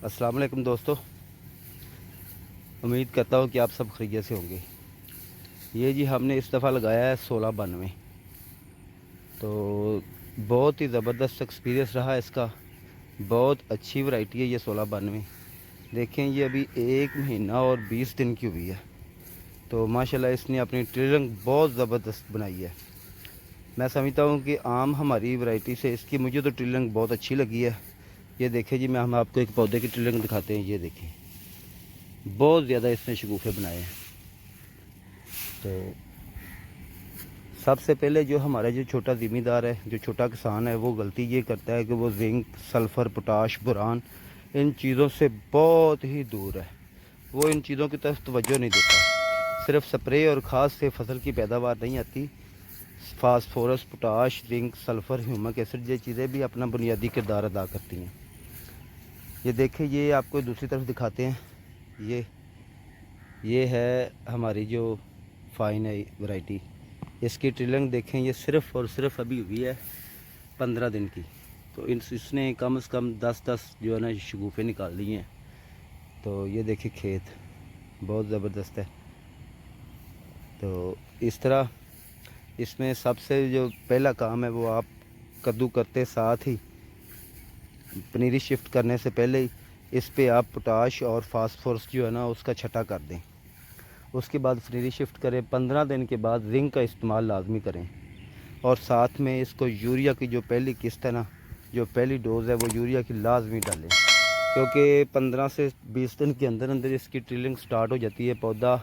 السلام علیکم دوستو، امید کرتا ہوں کہ آپ سب خیریت سے ہوں گے۔ یہ جی ہم نے اس دفعہ لگایا ہے 1692، تو بہت ہی زبردست ایکسپیرینس رہا اس کا۔ بہت اچھی ورائٹی ہے یہ 1692۔ دیکھیں یہ ابھی 1 مہینہ اور 20 دن کی ہوئی ہے، تو ماشاءاللہ اس نے اپنی ٹریلنگ بہت زبردست بنائی ہے۔ میں سمجھتا ہوں کہ عام ہماری ورائٹی سے اس کی مجھے تو ٹریلنگ بہت اچھی لگی ہے۔ یہ دیکھیں جی، ہم آپ کو ایک پودے کی ٹریلنگ دکھاتے ہیں۔ یہ دیکھیں بہت زیادہ اس نے شگوفے بنائے ہیں۔ تو سب سے پہلے جو ہمارا جو چھوٹا زمیندار ہے، جو چھوٹا کسان ہے، وہ غلطی یہ کرتا ہے کہ وہ زنک، سلفر، پوٹاش، بوران ان چیزوں سے بہت ہی دور ہے۔ وہ ان چیزوں کی طرف توجہ نہیں دیتا۔ صرف سپرے اور کھاد سے فصل کی پیداوار نہیں آتی۔ Phosphorus, potash, zinc, sulphur, ہیومک acid یہ چیزیں بھی اپنا بنیادی کردار ادا کرتی ہیں۔ یہ دیکھیں، یہ آپ کو دوسری طرف دکھاتے ہیں۔ یہ ہے ہماری جو فائن ہے ورائٹی۔ اس کی ٹریلنگ دیکھیں، یہ صرف اور صرف ابھی ہوئی ہے 15 دن کی، تو اس نے کم از کم 10 جو ہے نا شگوفے نکال لیے ہیں۔ تو یہ دیکھیں کھیت بہت زبردست ہے۔ تو اس طرح اس میں سب سے جو پہلا کام ہے وہ آپ کدو کرتے ساتھ ہی پنیری شفٹ کرنے سے پہلے ہی اس پہ آپ پوٹاش اور فاسفورس جو ہے نا اس کا چھٹا کر دیں۔ اس کے بعد پنیری شفٹ کریں۔ 15 دن کے بعد زنک کا استعمال لازمی کریں، اور ساتھ میں اس کو یوریا کی جو پہلی قسط ہے نا، جو پہلی ڈوز ہے، وہ یوریا کی لازمی ڈالیں، کیونکہ 15 سے 20 دن کے اندر اندر اس کی ٹریلنگ سٹارٹ ہو جاتی ہے۔ پودا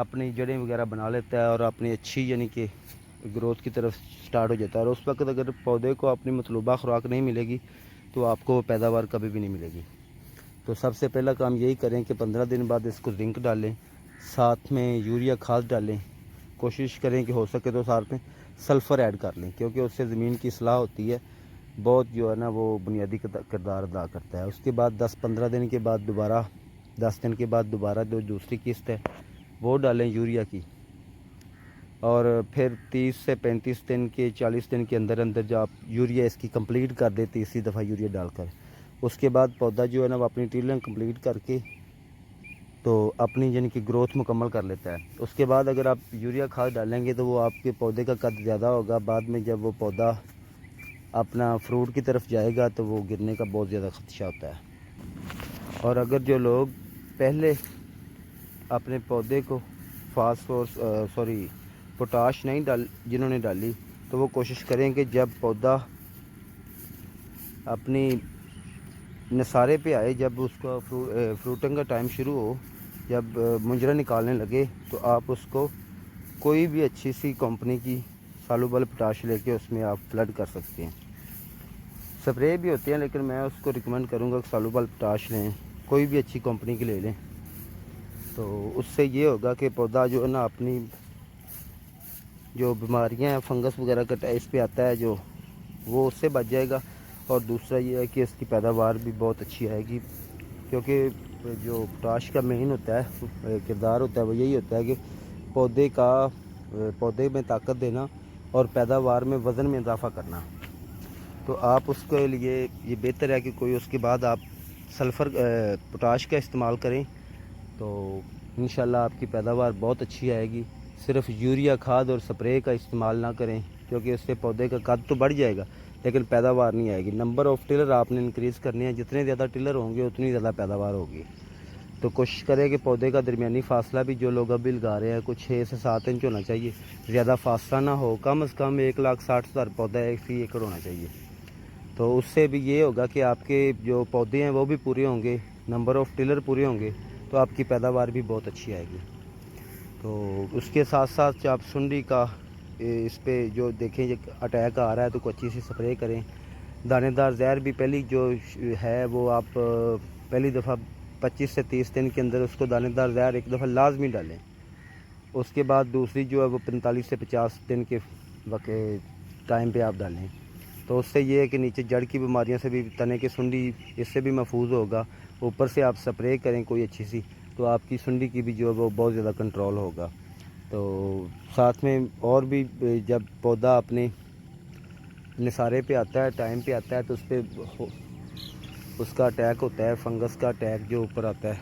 اپنی جڑیں وغیرہ بنا لیتا ہے اور اپنی اچھی یعنی کہ گروتھ کی طرف سٹارٹ ہو جاتا ہے، اور اس وقت اگر پودے کو اپنی مطلوبہ خوراک نہیں ملے گی تو آپ کو پیداوار کبھی بھی نہیں ملے گی۔ تو سب سے پہلا کام یہی کریں کہ 15 دن بعد اس کو زنک ڈالیں، ساتھ میں یوریا کھاد ڈالیں۔ کوشش کریں کہ ہو سکے تو ساتھ میں سلفر ایڈ کر لیں، کیونکہ اس سے زمین کی اصلاح ہوتی ہے، بہت جو ہے نا وہ بنیادی کردار ادا کرتا ہے۔ اس کے بعد 10-15 دن کے بعد دوبارہ 10 دن کے بعد دوبارہ جو دوسری قسط ہے وہ ڈالیں یوریا کی، اور پھر 30 سے 35 دن کے 40 دن کے اندر اندر جو آپ یوریا اس کی کمپلیٹ کر دیں، تیسری دفعہ یوریا ڈال کر، اس کے بعد پودا جو ہے نا وہ اپنی ٹریلنگ کمپلیٹ کر کے تو اپنی یعنی کہ گروتھ مکمل کر لیتا ہے۔ اس کے بعد اگر آپ یوریا کھاد ڈالیں گے تو وہ آپ کے پودے کا قد زیادہ ہوگا۔ بعد میں جب وہ پودا اپنا فروٹ کی طرف جائے گا تو وہ گرنے کا بہت زیادہ خدشہ ہوتا ہے۔ اور اگر جو لوگ پہلے اپنے پودے کو پوٹاش نہیں جنہوں نے ڈالی، تو وہ کوشش کریں کہ جب پودا اپنی نثارے پہ آئے، جب اس کا فروٹنگ کا ٹائم شروع ہو، جب منجرا نکالنے لگے، تو آپ اس کو کوئی بھی اچھی سی کمپنی کی سالوبل پوٹاش لے کے اس میں آپ فلڈ کر سکتے ہیں۔ سپرے بھی ہوتے ہیں، لیکن میں اس کو ریکمینڈ کروں گا کہ سالوبل پوٹاش لیں، کوئی بھی اچھی کمپنی کی لے لیں۔ تو اس سے یہ ہوگا کہ پودا جو ہے نا اپنی جو بیماریاں ہیں، فنگس وغیرہ کا اس پہ آتا ہے جو، وہ اس سے بچ جائے گا۔ اور دوسرا یہ ہے کہ اس کی پیداوار بھی بہت اچھی آئے گی، کیونکہ جو پوٹاش کا مین ہوتا ہے، کردار ہوتا ہے، وہ یہی ہوتا ہے کہ پودے میں طاقت دینا اور پیداوار میں وزن میں اضافہ کرنا۔ تو آپ اس کے لیے یہ بہتر ہے کہ کوئی اس کے بعد آپ پوٹاش کا استعمال کریں، تو انشاءاللہ آپ کی پیداوار بہت اچھی آئے گی۔ صرف یوریا کھاد اور سپرے کا استعمال نہ کریں، کیونکہ اس سے پودے کا قد تو بڑھ جائے گا لیکن پیداوار نہیں آئے گی۔ نمبر آف ٹلر آپ نے انکریز کرنے ہیں، جتنے زیادہ ٹلر ہوں گے اتنی زیادہ پیداوار ہوگی۔ تو کوشش کریں کہ پودے کا درمیانی فاصلہ بھی جو لوگ ابھی لگا رہے ہیں کچھ 6 سے 7 انچ ہونا چاہیے، زیادہ فاصلہ نہ ہو۔ کم از کم 1,60,000 پودا فی ایکڑ ہونا چاہیے۔ تو اس سے بھی یہ ہوگا کہ آپ کے جو پودے ہیں وہ بھی پورے ہوں گے، نمبر آف ٹلر پورے ہوں گے، تو آپ کی پیداوار بھی بہت اچھی آئے گی۔ تو اس کے ساتھ ساتھ آپ سنڈی کا اس پہ جو دیکھیں اٹیک آ رہا ہے تو کوئی اچھی سی سپرے کریں۔ دانے دار زہر بھی پہلی جو ہے وہ آپ پہلی دفعہ 25 سے 30 دن کے اندر اس کو دانے دار زہر ایک دفعہ لازمی ڈالیں۔ اس کے بعد دوسری جو ہے وہ 45 سے 50 دن کے ٹائم پہ آپ ڈالیں۔ تو اس سے یہ ہے کہ نیچے جڑ کی بیماریوں سے بھی، تنے کی سنڈی اس سے بھی محفوظ ہوگا۔ اوپر سے آپ سپرے کریں کوئی اچھی سی، تو آپ کی سنڈی کی بھی جو ہے وہ بہت زیادہ کنٹرول ہوگا۔ تو ساتھ میں اور بھی جب پودا اپنے نثارے پہ آتا ہے، ٹائم پہ آتا ہے، تو اس پہ اس کا اٹیک ہوتا ہے، فنگس کا اٹیک جو اوپر آتا ہے،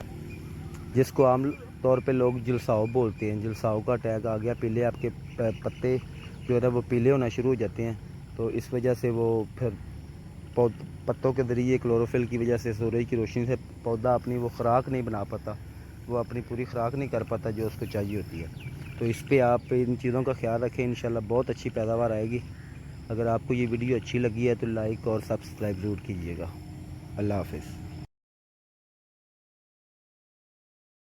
جس کو عام طور پہ لوگ جلساؤ بولتے ہیں۔ جلساؤ کا اٹیک آ گیا، پیلے آپ کے پتے جو ہے نا وہ پیلے ہونا شروع ہو جاتے ہیں، تو اس وجہ سے وہ پھر پتوں کے ذریعے کلوروفل کی وجہ سے، سورج کی روشنی سے پودا اپنی وہ خوراک نہیں بنا پاتا، وہ اپنی پوری خوراک نہیں کر پاتا جو اس کو چاہیے ہوتی ہے۔ تو اس پہ آپ ان چیزوں کا خیال رکھیں، انشاءاللہ بہت اچھی پیداوار آئے گی۔ اگر آپ کو یہ ویڈیو اچھی لگی ہے تو لائک اور سبسکرائب ضرور کیجیے گا۔ اللہ حافظ۔